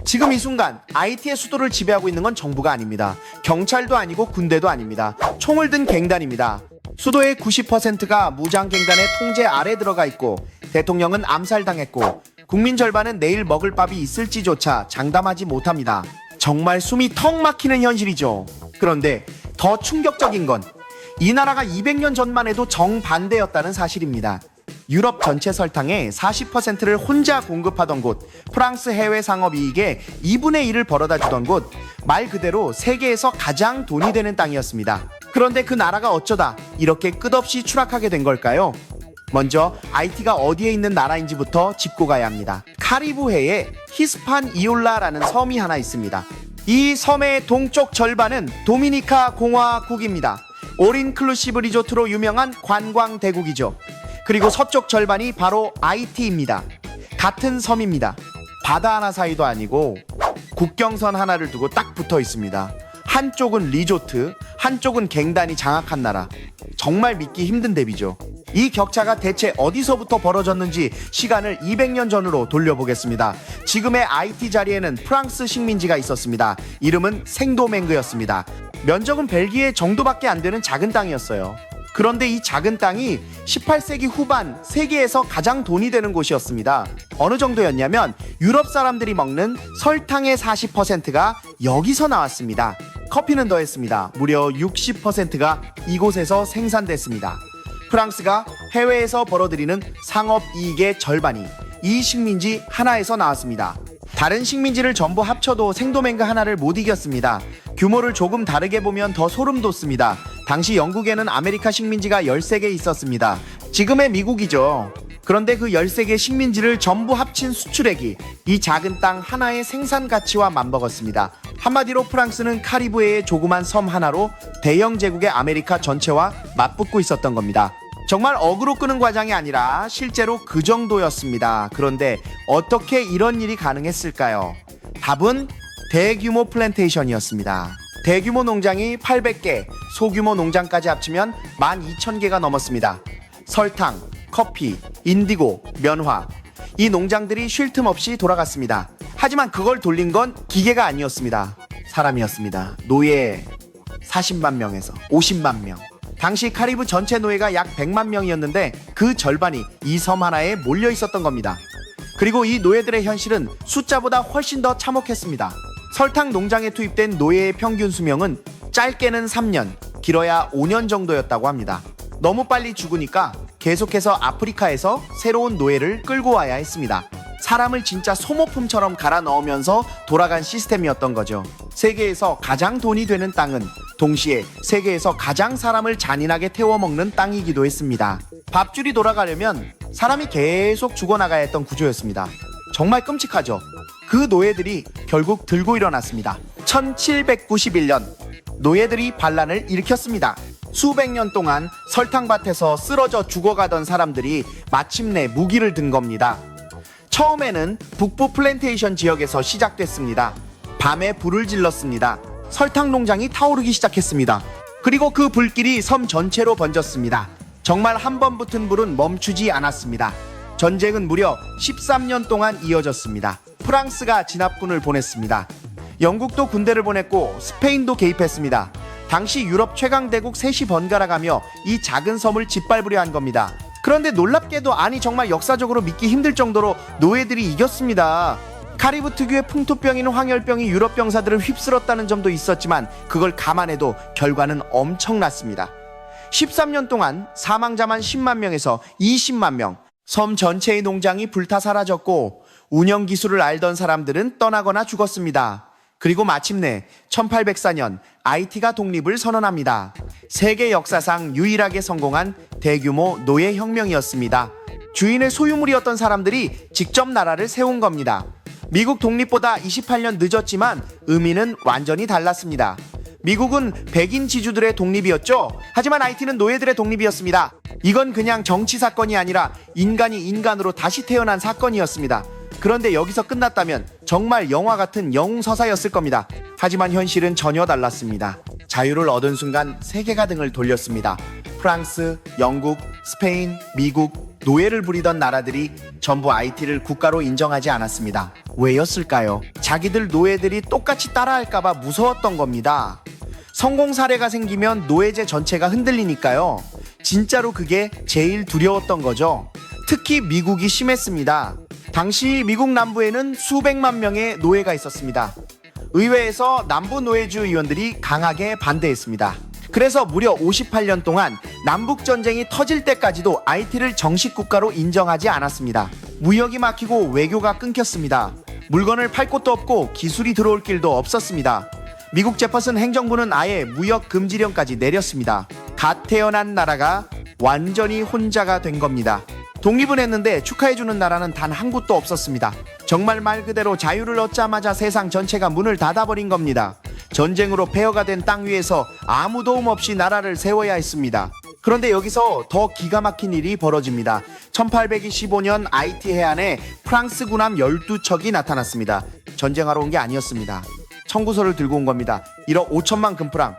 지금 이 순간 IT의 수도를 지배하고 있는 건 정부가 아닙니다. 경찰도 아니고 군대도 아닙니다. 총을 든 갱단입니다. 수도의 90%가 무장갱단의 통제 아래 들어가 있고 대통령은 암살당했고 국민 절반은 내일 먹을 밥이 있을지조차 장담하지 못합니다. 정말 숨이 턱 막히는 현실이죠. 그런데 더 충격적인 건 이 나라가 200년 전만 해도 정반대였다는 사실입니다. 유럽 전체 설탕의 40%를 혼자 공급하던 곳, 프랑스 해외 상업 이익의 2분의 1을 벌어다 주던 곳, 말 그대로 세계에서 가장 돈이 되는 땅이었습니다. 그런데 그 나라가 어쩌다 이렇게 끝없이 추락하게 된 걸까요? 먼저 IT가 어디에 있는 나라인지부터 짚고 가야 합니다. 카리브해에 히스파니올라라는 섬이 하나 있습니다. 이 섬의 동쪽 절반은 도미니카 공화국입니다. 올인클루시브 리조트로 유명한 관광 대국이죠. 그리고 서쪽 절반이 바로 IT입니다. 같은 섬입니다. 바다 하나 사이도 아니고 국경선 하나를 두고 딱 붙어 있습니다. 한쪽은 리조트, 한쪽은 갱단이 장악한 나라. 정말 믿기 힘든 대비죠. 이 격차가 대체 어디서부터 벌어졌는지 시간을 200년 전으로 돌려보겠습니다. 지금의 IT 자리에는 프랑스 식민지가 있었습니다. 이름은 생도맹그였습니다. 면적은 벨기에 정도밖에 안 되는 작은 땅이었어요. 그런데 이 작은 땅이 18세기 후반 세계에서 가장 돈이 되는 곳이었습니다. 어느 정도였냐면 유럽 사람들이 먹는 설탕의 40%가 여기서 나왔습니다. 커피는 더했습니다. 무려 60%가 이곳에서 생산됐습니다. 프랑스가 해외에서 벌어들이는 상업이익의 절반이 이 식민지 하나에서 나왔습니다. 다른 식민지를 전부 합쳐도 생도맹그 하나를 못 이겼습니다. 규모를 조금 다르게 보면 더 소름 돋습니다. 당시 영국에는 아메리카 식민지가 13개 있었습니다. 지금의 미국이죠. 그런데 그 13개 식민지를 전부 합친 수출액이 이 작은 땅 하나의 생산 가치와 맞먹었습니다. 한마디로 프랑스는 카리브해의 조그만 섬 하나로 대영 제국의 아메리카 전체와 맞붙고 있었던 겁니다. 정말 어그로 끄는 과정이 아니라 실제로 그 정도였습니다. 그런데 어떻게 이런 일이 가능했을까요? 답은 대규모 플랜테이션이었습니다. 대규모 농장이 800개, 소규모 농장까지 합치면 12,000개가 넘었습니다. 설탕, 커피, 인디고, 면화, 이 농장들이 쉴 틈 없이 돌아갔습니다. 하지만 그걸 돌린 건 기계가 아니었습니다. 사람이었습니다. 노예 40만 명에서 50만 명. 당시 카리브 전체 노예가 약 100만 명이었는데 그 절반이 이 섬 하나에 몰려 있었던 겁니다. 그리고 이 노예들의 현실은 숫자보다 훨씬 더 참혹했습니다. 설탕 농장에 투입된 노예의 평균 수명은 짧게는 3년, 길어야 5년 정도였다고 합니다. 너무 빨리 죽으니까 계속해서 아프리카에서 새로운 노예를 끌고 와야 했습니다. 사람을 진짜 소모품처럼 갈아 넣으면서 돌아간 시스템이었던 거죠. 세계에서 가장 돈이 되는 땅은 동시에 세계에서 가장 사람을 잔인하게 태워먹는 땅이기도 했습니다. 밥줄이 돌아가려면 사람이 계속 죽어나가야 했던 구조였습니다. 정말 끔찍하죠. 그 노예들이 결국 들고 일어났습니다. 1791년 노예들이 반란을 일으켰습니다. 수백 년 동안 설탕밭에서 쓰러져 죽어가던 사람들이 마침내 무기를 든 겁니다. 처음에는 북부 플랜테이션 지역에서 시작됐습니다. 밤에 불을 질렀습니다. 설탕 농장이 타오르기 시작했습니다. 그리고 그 불길이 섬 전체로 번졌습니다. 정말 한 번 붙은 불은 멈추지 않았습니다. 전쟁은 무려 13년 동안 이어졌습니다. 프랑스가 진압군을 보냈습니다. 영국도 군대를 보냈고 스페인도 개입했습니다. 당시 유럽 최강대국 셋이 번갈아가며 이 작은 섬을 짓밟으려 한 겁니다. 그런데 놀랍게도 아니 정말 역사적으로 믿기 힘들 정도로 노예들이 이겼습니다. 카리브 특유의 풍토병인 황열병이 유럽 병사들을 휩쓸었다는 점도 있었지만 그걸 감안해도 결과는 엄청났습니다. 13년 동안 사망자만 10만 명에서 20만 명, 섬 전체의 농장이 불타 사라졌고 운영 기술을 알던 사람들은 떠나거나 죽었습니다. 그리고 마침내 1804년 IT가 독립을 선언합니다. 세계 역사상 유일하게 성공한 대규모 노예혁명이었습니다. 주인의 소유물이었던 사람들이 직접 나라를 세운 겁니다. 미국 독립보다 28년 늦었지만 의미는 완전히 달랐습니다. 미국은 백인 지주들의 독립이었죠. 하지만 IT는 노예들의 독립이었습니다. 이건 그냥 정치 사건이 아니라 인간이 인간으로 다시 태어난 사건이었습니다. 그런데 여기서 끝났다면 정말 영화 같은 영웅서사였을 겁니다. 하지만 현실은 전혀 달랐습니다. 자유를 얻은 순간 세계가 등을 돌렸습니다. 프랑스, 영국, 스페인, 미국, 노예를 부리던 나라들이 전부 IT를 국가로 인정하지 않았습니다. 왜였을까요? 자기들 노예들이 똑같이 따라할까봐 무서웠던 겁니다. 성공 사례가 생기면 노예제 전체가 흔들리니까요. 진짜로 그게 제일 두려웠던 거죠. 특히 미국이 심했습니다. 당시 미국 남부에는 수백만 명의 노예가 있었습니다. 의회에서 남부 노예주 의원들이 강하게 반대했습니다. 그래서 무려 58년 동안 남북전쟁이 터질 때까지도 IT를 정식 국가로 인정하지 않았습니다. 무역이 막히고 외교가 끊겼습니다. 물건을 팔 곳도 없고 기술이 들어올 길도 없었습니다. 미국 제퍼슨 행정부는 아예 무역 금지령까지 내렸습니다. 갓 태어난 나라가 완전히 혼자가 된 겁니다. 독립은 했는데 축하해주는 나라는 단 한 곳도 없었습니다. 정말 말 그대로 자유를 얻자마자 세상 전체가 문을 닫아버린 겁니다. 전쟁으로 폐허가 된 땅 위에서 아무 도움 없이 나라를 세워야 했습니다. 그런데 여기서 더 기가 막힌 일이 벌어집니다. 1825년 IT 해안에 프랑스 군함 12척이 나타났습니다. 전쟁하러 온 게 아니었습니다. 청구서를 들고 온 겁니다. 1억 5천만 금프랑.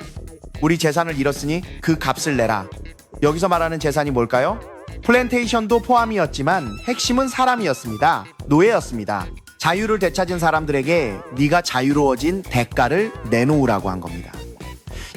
우리 재산을 잃었으니 그 값을 내라. 여기서 말하는 재산이 뭘까요? 플랜테이션도 포함이었지만 핵심은 사람이었습니다. 노예였습니다. 자유를 되찾은 사람들에게 네가 자유로워진 대가를 내놓으라고 한 겁니다.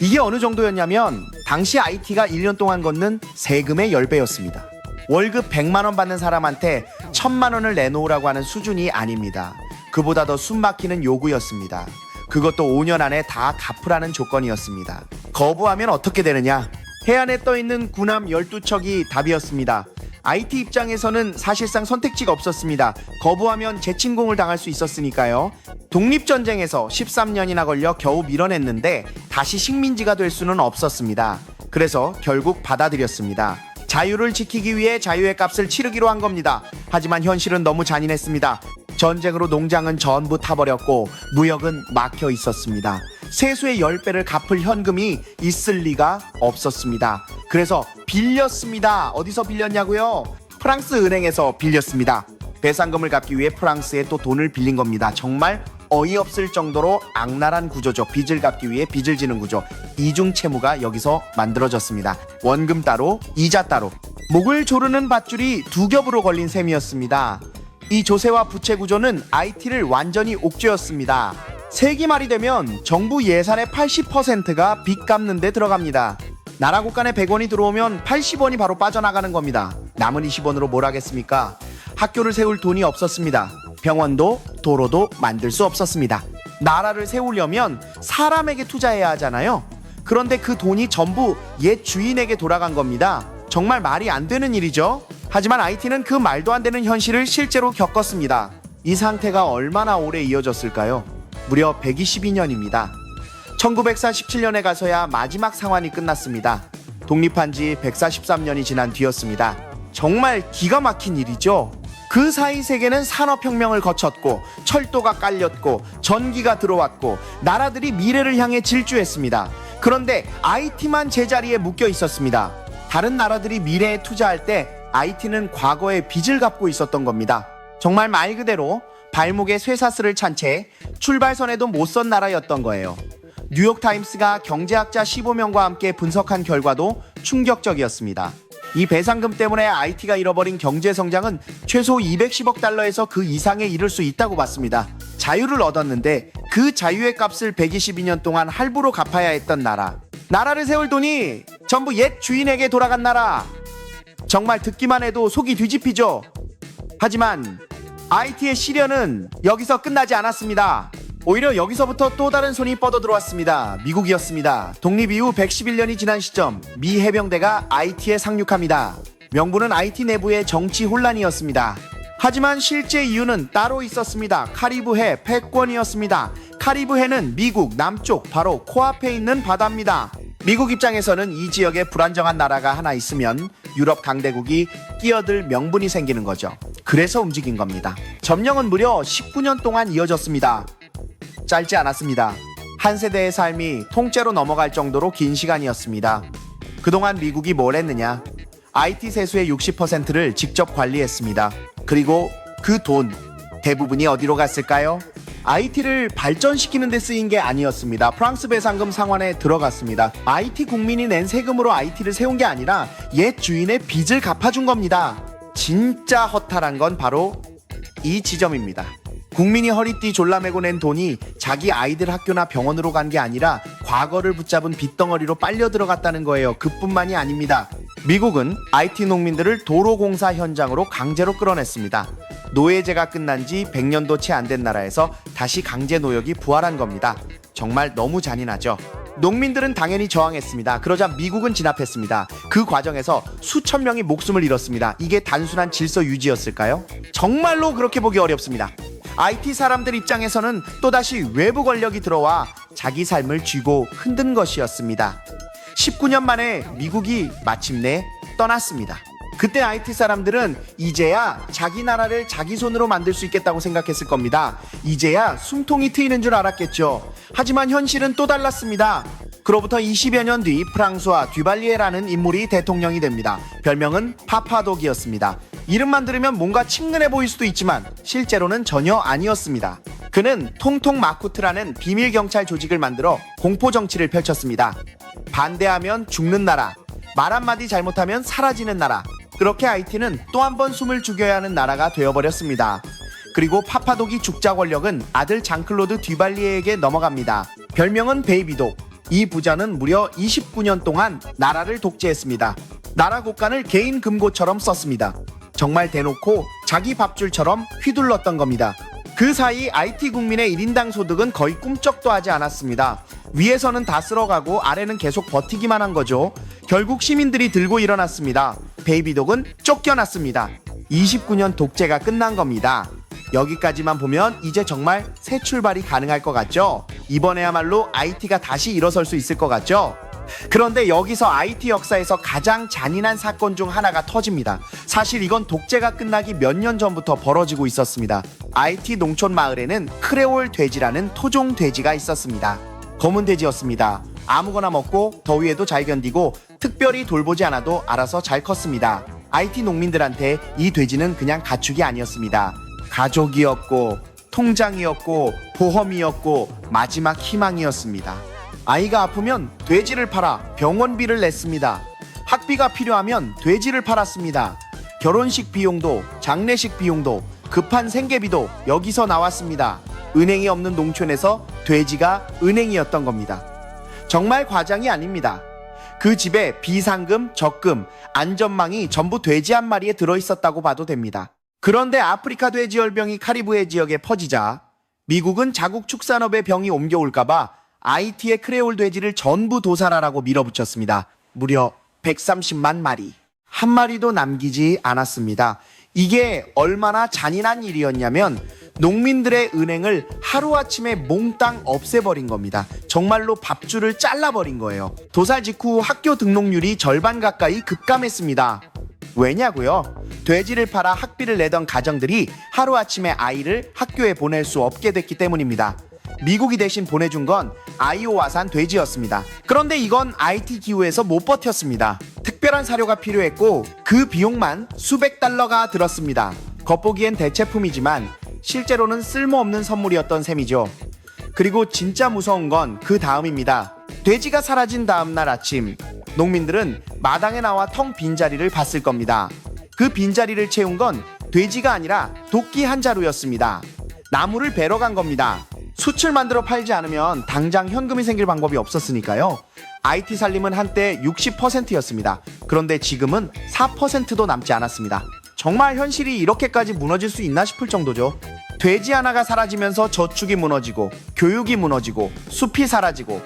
이게 어느 정도였냐면 당시 IT가 1년 동안 걷는 세금의 10배였습니다. 월급 100만 원 받는 사람한테 1000만 원을 내놓으라고 하는 수준이 아닙니다. 그보다 더 숨막히는 요구였습니다. 그것도 5년 안에 다 갚으라는 조건이었습니다. 거부하면 어떻게 되느냐? 해안에 떠있는 군함 12척이 답이었습니다. IT 입장에서는 사실상 선택지가 없었습니다. 거부하면 재침공을 당할 수 있었으니까요. 독립전쟁에서 13년이나 걸려 겨우 밀어냈는데 다시 식민지가 될 수는 없었습니다. 그래서 결국 받아들였습니다. 자유를 지키기 위해 자유의 값을 치르기로 한 겁니다. 하지만 현실은 너무 잔인했습니다. 전쟁으로 농장은 전부 타버렸고 무역은 막혀 있었습니다. 세수의 10배를 갚을 현금이 있을 리가 없었습니다. 그래서 빌렸습니다. 어디서 빌렸냐고요? 프랑스 은행에서 빌렸습니다. 배상금을 갚기 위해 프랑스에 또 돈을 빌린 겁니다. 정말 어이없을 정도로 악랄한 구조죠. 빚을 갚기 위해 빚을 지는 구조. 이중 채무가 여기서 만들어졌습니다. 원금 따로, 이자 따로. 목을 조르는 밧줄이 두 겹으로 걸린 셈이었습니다. 이 조세와 부채 구조는 IT를 완전히 옥죄었습니다. 세기 말이 되면 정부 예산의 80%가 빚 갚는 데 들어갑니다. 나라 곳간에 100원이 들어오면 80원이 바로 빠져나가는 겁니다. 남은 20원으로 뭘 하겠습니까? 학교를 세울 돈이 없었습니다. 병원도 도로도 만들 수 없었습니다. 나라를 세우려면 사람에게 투자해야 하잖아요. 그런데 그 돈이 전부 옛 주인에게 돌아간 겁니다. 정말 말이 안 되는 일이죠. 하지만 IT는 그 말도 안 되는 현실을 실제로 겪었습니다. 이 상태가 얼마나 오래 이어졌을까요? 무려 122년입니다. 1947년에 가서야 마지막 상환이 끝났습니다. 독립한 지 143년이 지난 뒤였습니다. 정말 기가 막힌 일이죠. 그 사이 세계는 산업혁명을 거쳤고 철도가 깔렸고 전기가 들어왔고 나라들이 미래를 향해 질주했습니다. 그런데 IT만 제자리에 묶여 있었습니다. 다른 나라들이 미래에 투자할 때 IT는 과거에 빚을 갚고 있었던 겁니다. 정말 말 그대로 발목에 쇠사슬을 찬 채 출발선에도 못 선 나라였던 거예요. 뉴욕타임스가 경제학자 15명과 함께 분석한 결과도 충격적이었습니다. 이 배상금 때문에 IT가 잃어버린 경제성장은 최소 210억 달러에서 그 이상에 이를 수 있다고 봤습니다. 자유를 얻었는데 그 자유의 값을 122년 동안 할부로 갚아야 했던 나라. 나라를 세울 돈이 전부 옛 주인에게 돌아간 나라. 정말 듣기만 해도 속이 뒤집히죠. 하지만 IT의 시련은 여기서 끝나지 않았습니다. 오히려 여기서부터 또 다른 손이 뻗어 들어왔습니다. 미국이었습니다. 독립 이후 111년이 지난 시점 미 해병대가 IT에 상륙합니다. 명분은 IT 내부의 정치 혼란이었습니다. 하지만 실제 이유는 따로 있었습니다. 카리브해 패권이었습니다. 카리브해는 미국 남쪽 바로 코앞에 있는 바다입니다. 미국 입장에서는 이 지역에 불안정한 나라가 하나 있으면 유럽 강대국이 끼어들 명분이 생기는 거죠. 그래서 움직인 겁니다. 점령은 무려 19년 동안 이어졌습니다. 짧지 않았습니다. 한 세대의 삶이 통째로 넘어갈 정도로 긴 시간이었습니다. 그동안 미국이 뭘 했느냐? IT 세수의 60%를 직접 관리했습니다. 그리고 그 돈 대부분이 어디로 갔을까요? IT를 발전시키는 데 쓰인 게 아니었습니다. 프랑스 배상금 상환에 들어갔습니다. IT 국민이 낸 세금으로 IT를 세운 게 아니라 옛 주인의 빚을 갚아준 겁니다. 진짜 허탈한 건 바로 이 지점입니다. 국민이 허리띠 졸라매고 낸 돈이 자기 아이들 학교나 병원으로 간 게 아니라 과거를 붙잡은 빚덩어리로 빨려 들어갔다는 거예요. 그뿐만이 아닙니다. 미국은 IT 농민들을 도로공사 현장으로 강제로 끌어냈습니다. 노예제가 끝난 지 100년도 채 안 된 나라에서 다시 강제 노역이 부활한 겁니다. 정말 너무 잔인하죠. 농민들은 당연히 저항했습니다. 그러자 미국은 진압했습니다. 그 과정에서 수천 명이 목숨을 잃었습니다. 이게 단순한 질서 유지였을까요? 정말로 그렇게 보기 어렵습니다. IT 사람들 입장에서는 또다시 외부 권력이 들어와 자기 삶을 쥐고 흔든 것이었습니다. 19년 만에 미국이 마침내 떠났습니다. 그때 IT 사람들은 이제야 자기 나라를 자기 손으로 만들 수 있겠다고 생각했을 겁니다. 이제야 숨통이 트이는 줄 알았겠죠. 하지만 현실은 또 달랐습니다. 그로부터 20여 년 뒤 프랑수와 듀발리에라는 인물이 대통령이 됩니다. 별명은 파파독이었습니다. 이름만 들으면 뭔가 친근해 보일 수도 있지만 실제로는 전혀 아니었습니다. 그는 통통 마쿠트라는 비밀 경찰 조직을 만들어 공포 정치를 펼쳤습니다. 반대하면 죽는 나라, 말 한마디 잘못하면 사라지는 나라. 그렇게 IT는 또 한 번 숨을 죽여야 하는 나라가 되어버렸습니다. 그리고 파파독이 죽자 권력은 아들 장클로드 듀발리에에게 넘어갑니다. 별명은 베이비독. 이 부자는 무려 29년 동안 나라를 독재했습니다. 나라 곳간을 개인 금고처럼 썼습니다. 정말 대놓고 자기 밥줄처럼 휘둘렀던 겁니다. 그 사이 IT 국민의 1인당 소득은 거의 꿈쩍도 하지 않았습니다. 위에서는 다 쓸어가고 아래는 계속 버티기만 한 거죠. 결국 시민들이 들고 일어났습니다. 베이비독은 쫓겨났습니다. 29년 독재가 끝난 겁니다. 여기까지만 보면 이제 정말 새 출발이 가능할 것 같죠? 이번에야말로 IT가 다시 일어설 수 있을 것 같죠? 그런데 여기서 IT 역사에서 가장 잔인한 사건 중 하나가 터집니다. 사실 이건 독재가 끝나기 몇 년 전부터 벌어지고 있었습니다. IT 농촌 마을에는 크레올 돼지라는 토종 돼지가 있었습니다. 검은 돼지였습니다. 아무거나 먹고 더위에도 잘 견디고 특별히 돌보지 않아도 알아서 잘 컸습니다. IT 농민들한테 이 돼지는 그냥 가축이 아니었습니다. 가족이었고 통장이었고 보험이었고 마지막 희망이었습니다. 아이가 아프면 돼지를 팔아 병원비를 냈습니다. 학비가 필요하면 돼지를 팔았습니다. 결혼식 비용도 장례식 비용도 급한 생계비도 여기서 나왔습니다. 은행이 없는 농촌에서 돼지가 은행이었던 겁니다. 정말 과장이 아닙니다. 그 집에 비상금, 적금, 안전망이 전부 돼지 한 마리에 들어있었다고 봐도 됩니다. 그런데 아프리카 돼지열병이 카리브해 지역에 퍼지자 미국은 자국 축산업의 병이 옮겨올까봐 IT의 크레올 돼지를 전부 도살하라고 밀어붙였습니다. 무려 130만 마리. 한 마리도 남기지 않았습니다. 이게 얼마나 잔인한 일이었냐면 농민들의 은행을 하루아침에 몽땅 없애버린 겁니다. 정말로 밥줄을 잘라버린 거예요. 도살 직후 학교 등록률이 절반 가까이 급감했습니다. 왜냐고요? 돼지를 팔아 학비를 내던 가정들이 하루아침에 아이를 학교에 보낼 수 없게 됐기 때문입니다. 미국이 대신 보내준 건 아이오와산 돼지였습니다. 그런데 이건 IT 기후에서 못 버텼습니다. 특별한 사료가 필요했고 그 비용만 수백 달러가 들었습니다. 겉보기엔 대체품이지만 실제로는 쓸모없는 선물이었던 셈이죠. 그리고 진짜 무서운 건 그 다음입니다. 돼지가 사라진 다음날 아침 농민들은 마당에 나와 텅 빈 자리를 봤을 겁니다. 그 빈자리를 채운 건 돼지가 아니라 도끼 한 자루였습니다. 나무를 베러 간 겁니다. 숯을 만들어 팔지 않으면 당장 현금이 생길 방법이 없었으니까요. IT 살림은 한때 60%였습니다. 그런데 지금은 4%도 남지 않았습니다. 정말 현실이 이렇게까지 무너질 수 있나 싶을 정도죠. 돼지 하나가 사라지면서 저축이 무너지고 교육이 무너지고 숲이 사라지고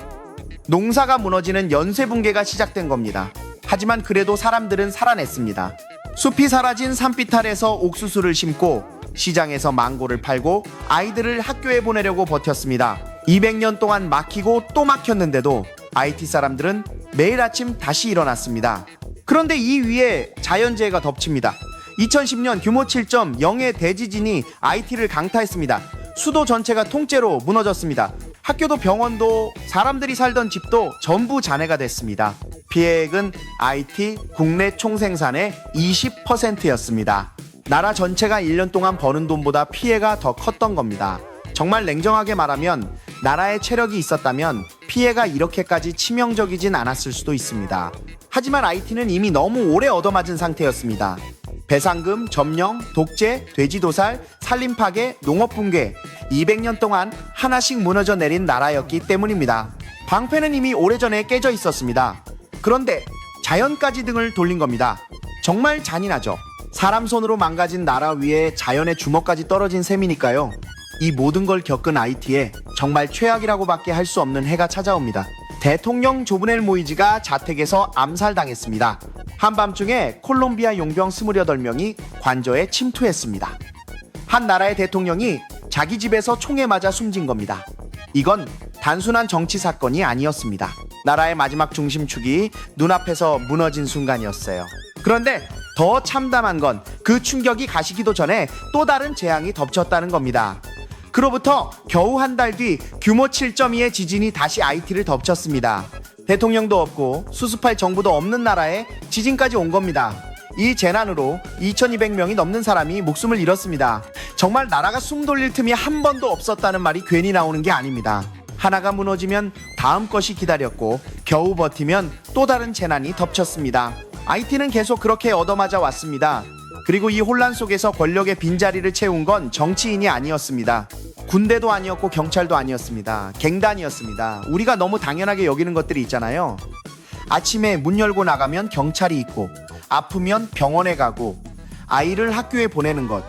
농사가 무너지는 연쇄붕괴가 시작된 겁니다. 하지만 그래도 사람들은 살아냈습니다. 숲이 사라진 산비탈에서 옥수수를 심고 시장에서 망고를 팔고 아이들을 학교에 보내려고 버텼습니다. 200년 동안 막히고 또 막혔는데도 IT 사람들은 매일 아침 다시 일어났습니다. 그런데 이 위에 자연재해가 덮칩니다. 2010년 규모 7.0의 대지진이 IT를 강타했습니다. 수도 전체가 통째로 무너졌습니다. 학교도 병원도 사람들이 살던 집도 전부 잔해가 됐습니다. 피해액은 IT 국내 총생산의 20%였습니다. 나라 전체가 1년 동안 버는 돈보다 피해가 더 컸던 겁니다. 정말 냉정하게 말하면 나라에 체력이 있었다면 피해가 이렇게까지 치명적이진 않았을 수도 있습니다. 하지만 IT는 이미 너무 오래 얻어맞은 상태였습니다. 배상금, 점령, 독재, 돼지도살, 산림파괴, 농업붕괴 200년 동안 하나씩 무너져 내린 나라였기 때문입니다. 방패는 이미 오래전에 깨져 있었습니다. 그런데 자연까지 등을 돌린 겁니다. 정말 잔인하죠. 사람 손으로 망가진 나라 위에 자연의 주먹까지 떨어진 셈이니까요. 이 모든 걸 겪은 IT에 정말 최악이라고 밖에 할 수 없는 해가 찾아옵니다. 대통령 조브넬 모이지가 자택에서 암살당했습니다. 한밤중에 콜롬비아 용병 28명이 관저에 침투했습니다. 한 나라의 대통령이 자기 집에서 총에 맞아 숨진 겁니다. 이건 단순한 정치 사건이 아니었습니다. 나라의 마지막 중심축이 눈앞에서 무너진 순간이었어요. 그런데 더 참담한 건 그 충격이 가시기도 전에 또 다른 재앙이 덮쳤다는 겁니다. 그로부터 겨우 한 달 뒤 규모 7.2의 지진이 다시 IT를 덮쳤습니다. 대통령도 없고 수습할 정부도 없는 나라에 지진까지 온 겁니다. 이 재난으로 2200명이 넘는 사람이 목숨을 잃었습니다. 정말 나라가 숨 돌릴 틈이 한 번도 없었다는 말이 괜히 나오는 게 아닙니다. 하나가 무너지면 다음 것이 기다렸고 겨우 버티면 또 다른 재난이 덮쳤습니다. IT는 계속 그렇게 얻어맞아 왔습니다. 그리고 이 혼란 속에서 권력의 빈자리를 채운 건 정치인이 아니었습니다. 군대도 아니었고 경찰도 아니었습니다. 갱단이었습니다. 우리가 너무 당연하게 여기는 것들이 있잖아요. 아침에 문 열고 나가면 경찰이 있고 아프면 병원에 가고 아이를 학교에 보내는 것.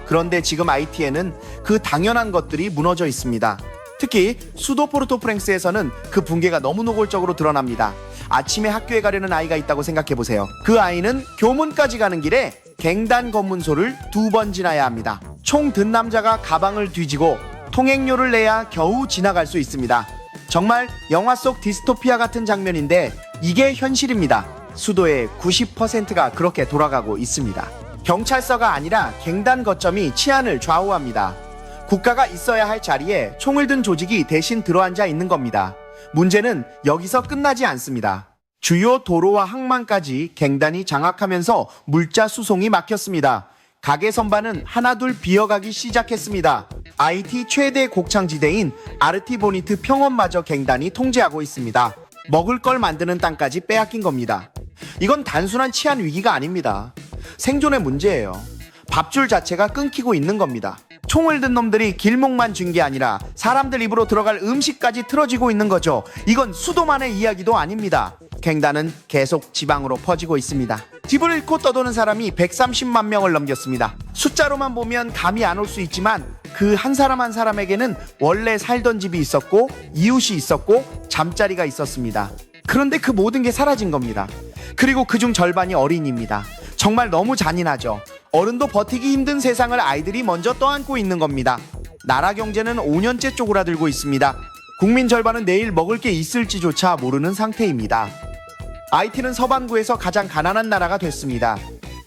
그런데 지금 IT에는 그 당연한 것들이 무너져 있습니다. 특히 수도 포르토프랭스에서는 그 붕괴가 너무 노골적으로 드러납니다. 아침에 학교에 가려는 아이가 있다고 생각해보세요. 그 아이는 교문까지 가는 길에 갱단 검문소를 2번 지나야 합니다. 총 든 남자가 가방을 뒤지고 통행료를 내야 겨우 지나갈 수 있습니다. 정말 영화 속 디스토피아 같은 장면인데 이게 현실입니다. 수도의 90%가 그렇게 돌아가고 있습니다. 경찰서가 아니라 갱단 거점이 치안을 좌우합니다. 국가가 있어야 할 자리에 총을 든 조직이 대신 들어앉아 있는 겁니다. 문제는 여기서 끝나지 않습니다. 주요 도로와 항만까지 갱단이 장악하면서 물자 수송이 막혔습니다. 가게 선반은 하나둘 비어가기 시작했습니다. IT 최대 곡창지대인 아르티보니트 평원마저 갱단이 통제하고 있습니다. 먹을 걸 만드는 땅까지 빼앗긴 겁니다. 이건 단순한 치안 위기가 아닙니다. 생존의 문제예요. 밥줄 자체가 끊기고 있는 겁니다. 총을 든 놈들이 길목만 쥔 게 아니라 사람들 입으로 들어갈 음식까지 틀어지고 있는 거죠. 이건 수도만의 이야기도 아닙니다. 갱단은 계속 지방으로 퍼지고 있습니다. 집을 잃고 떠도는 사람이 130만 명을 넘겼습니다. 숫자로만 보면 감이 안 올 수 있지만 그 한 사람 한 사람에게는 원래 살던 집이 있었고 이웃이 있었고 잠자리가 있었습니다. 그런데 그 모든 게 사라진 겁니다. 그리고 그중 절반이 어린이입니다. 정말 너무 잔인하죠. 어른도 버티기 힘든 세상을 아이들이 먼저 떠안고 있는 겁니다. 나라 경제는 5년째 쪼그라들고 있습니다. 국민 절반은 내일 먹을 게 있을지조차 모르는 상태입니다. IT는 서반구에서 가장 가난한 나라가 됐습니다.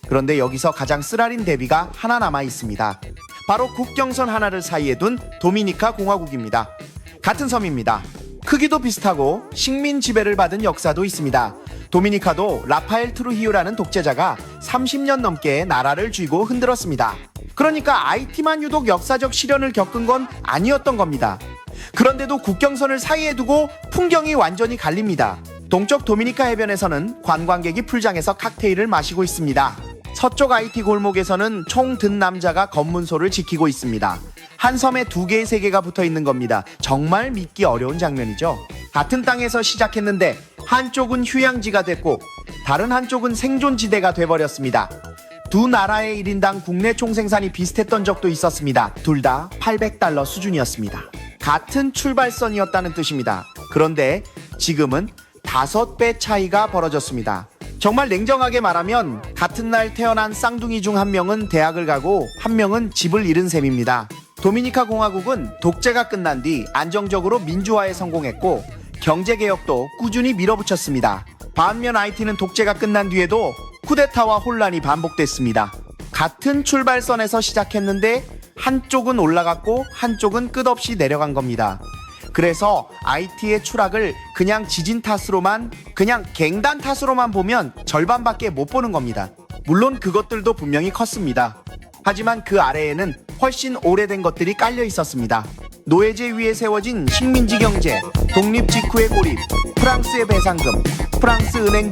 그런데 여기서 가장 쓰라린 대비가 하나 남아 있습니다. 바로 국경선 하나를 사이에 둔 도미니카 공화국입니다. 같은 섬입니다. 크기도 비슷하고 식민 지배를 받은 역사도 있습니다. 도미니카도 라파엘 트루히오라는 독재자가 30년 넘게 나라를 쥐고 흔들었습니다. 그러니까 IT만 유독 역사적 시련을 겪은 건 아니었던 겁니다. 그런데도 국경선을 사이에 두고 풍경이 완전히 갈립니다. 동쪽 도미니카 해변에서는 관광객이 풀장에서 칵테일을 마시고 있습니다. 서쪽 IT 골목에서는 총 든 남자가 검문소를 지키고 있습니다. 한 섬에 2개의 세계가 붙어 있는 겁니다. 정말 믿기 어려운 장면이죠. 같은 땅에서 시작했는데 한쪽은 휴양지가 됐고 다른 한쪽은 생존지대가 돼버렸습니다. 두 나라의 1인당 국내 총생산이 비슷했던 적도 있었습니다. 둘 다 800달러 수준이었습니다. 같은 출발선이었다는 뜻입니다. 그런데 지금은 5배 차이가 벌어졌습니다. 정말 냉정하게 말하면 같은 날 태어난 쌍둥이 중 한 명은 대학을 가고 한 명은 집을 잃은 셈입니다. 도미니카 공화국은 독재가 끝난 뒤 안정적으로 민주화에 성공했고 경제개혁도 꾸준히 밀어붙였습니다. 반면 IT는 독재가 끝난 뒤에도 쿠데타와 혼란이 반복됐습니다. 같은 출발선에서 시작했는데 한쪽은 올라갔고 한쪽은 끝없이 내려간 겁니다. 그래서 IT의 추락을 그냥 지진 탓으로만, 그냥 갱단 탓으로만 보면 절반밖에 못 보는 겁니다. 물론 그것들도 분명히 컸습니다. 하지만 그 아래에는 훨씬 오래된 것들이 깔려 있었습니다. 노예제 위에 세워진 식민지 경제, 독립 직후의 고립, 프랑스의 배상금, 프랑스 은행